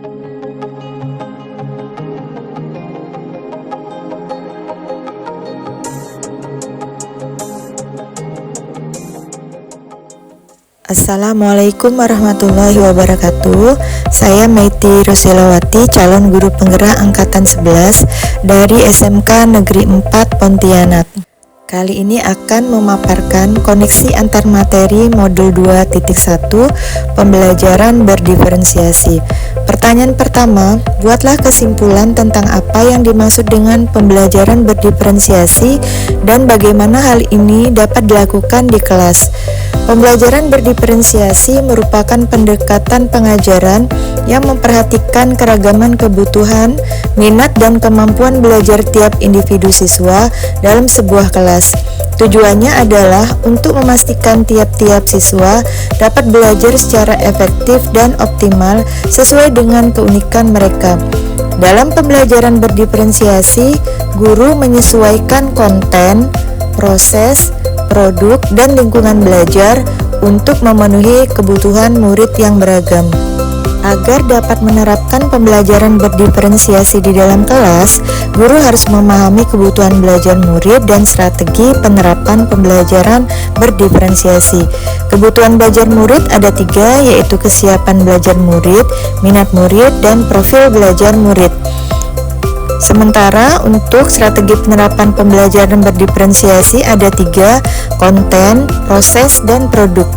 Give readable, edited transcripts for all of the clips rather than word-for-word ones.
Assalamualaikum warahmatullahi wabarakatuh. Saya Maiti Rusilawati, calon guru penggerak angkatan 11 dari SMK Negeri 4 Pontianak. Kali ini akan memaparkan koneksi antar materi modul 2.1 pembelajaran berdiferensiasi. Pertanyaan pertama, buatlah kesimpulan tentang apa yang dimaksud dengan pembelajaran berdiferensiasi dan bagaimana hal ini dapat dilakukan di kelas. Pembelajaran berdiferensiasi merupakan pendekatan pengajaran yang memperhatikan keragaman kebutuhan, minat, dan kemampuan belajar tiap individu siswa dalam sebuah kelas. Tujuannya adalah untuk memastikan tiap-tiap siswa dapat belajar secara efektif dan optimal sesuai dengan keunikan mereka. Dalam pembelajaran berdiferensiasi, guru menyesuaikan konten, proses, produk, dan lingkungan belajar untuk memenuhi kebutuhan murid yang beragam. Agar dapat menerapkan pembelajaran berdiferensiasi di dalam kelas, guru harus memahami kebutuhan belajar murid dan strategi penerapan pembelajaran berdiferensiasi. Kebutuhan belajar murid ada 3, yaitu kesiapan belajar murid, minat murid, dan profil belajar murid. Sementara untuk strategi penerapan pembelajaran berdiferensiasi ada 3, konten, proses, dan produk.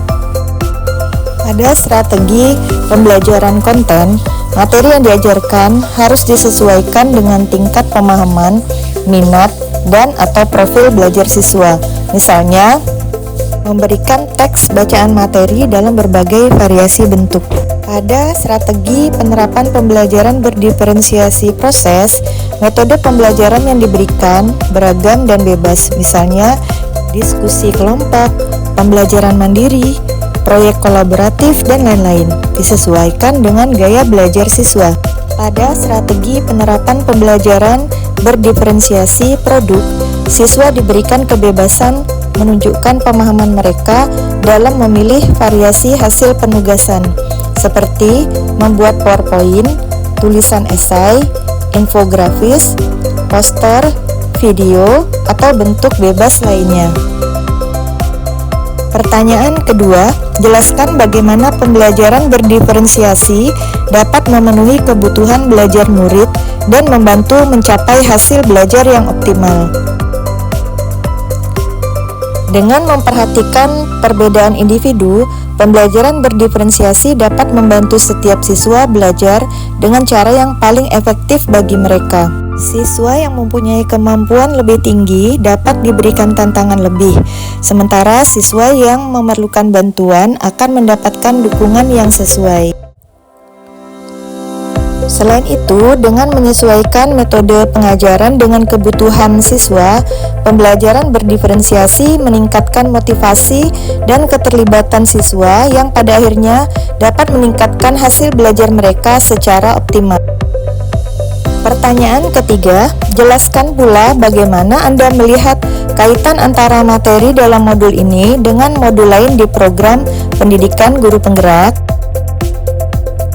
Pada strategi pembelajaran konten, materi yang diajarkan harus disesuaikan dengan tingkat pemahaman, minat, dan atau profil belajar siswa. Misalnya, memberikan teks bacaan materi dalam berbagai variasi bentuk. Pada strategi penerapan pembelajaran berdiferensiasi proses, metode pembelajaran yang diberikan beragam dan bebas, misalnya diskusi kelompok, pembelajaran mandiri, proyek kolaboratif, dan lain-lain, disesuaikan dengan gaya belajar siswa. Pada strategi penerapan pembelajaran berdiferensiasi produk, siswa diberikan kebebasan menunjukkan pemahaman mereka dalam memilih variasi hasil penugasan, seperti membuat PowerPoint, tulisan esai, infografis, poster, video, atau bentuk bebas lainnya. Pertanyaan kedua, jelaskan bagaimana pembelajaran berdiferensiasi dapat memenuhi kebutuhan belajar murid dan membantu mencapai hasil belajar yang optimal. Dengan memperhatikan perbedaan individu, pembelajaran berdiferensiasi dapat membantu setiap siswa belajar dengan cara yang paling efektif bagi mereka. Siswa yang mempunyai kemampuan lebih tinggi dapat diberikan tantangan lebih, sementara siswa yang memerlukan bantuan akan mendapatkan dukungan yang sesuai. Selain itu, dengan menyesuaikan metode pengajaran dengan kebutuhan siswa, pembelajaran berdiferensiasi meningkatkan motivasi dan keterlibatan siswa yang pada akhirnya dapat meningkatkan hasil belajar mereka secara optimal. Pertanyaan ketiga, jelaskan pula bagaimana Anda melihat kaitan antara materi dalam modul ini dengan modul lain di program pendidikan guru penggerak.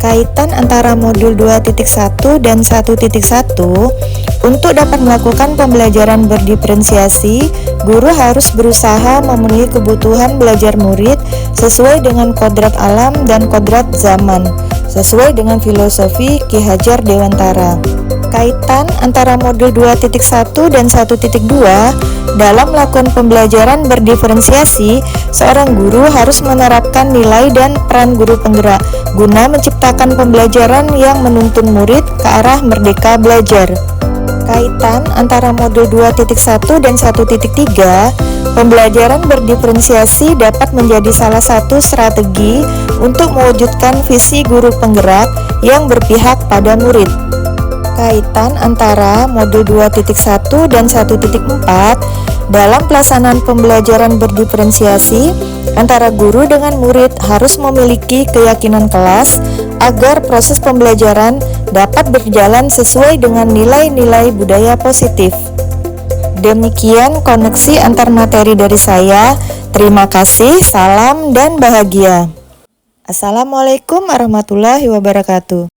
Kaitan antara modul 2.1 dan 1.1, untuk dapat melakukan pembelajaran berdiferensiasi, guru harus berusaha memenuhi kebutuhan belajar murid sesuai dengan kodrat alam dan kodrat zaman, sesuai dengan filosofi Ki Hajar Dewantara. Kaitan antara modul 2.1 dan 1.2, dalam melakukan pembelajaran berdiferensiasi, seorang guru harus menerapkan nilai dan peran guru penggerak guna menciptakan pembelajaran yang menuntun murid ke arah merdeka belajar. Kaitan antara modul 2.1 dan 1.3, pembelajaran berdiferensiasi dapat menjadi salah satu strategi untuk mewujudkan visi guru penggerak yang berpihak pada murid. Kaitan antara modul 2.1 dan 1.4, dalam pelaksanaan pembelajaran berdiferensiasi, antara guru dengan murid harus memiliki keyakinan kelas agar proses pembelajaran dapat berjalan sesuai dengan nilai-nilai budaya positif. Demikian koneksi antar materi dari saya. Terima kasih, salam dan bahagia. Assalamualaikum warahmatullahi wabarakatuh.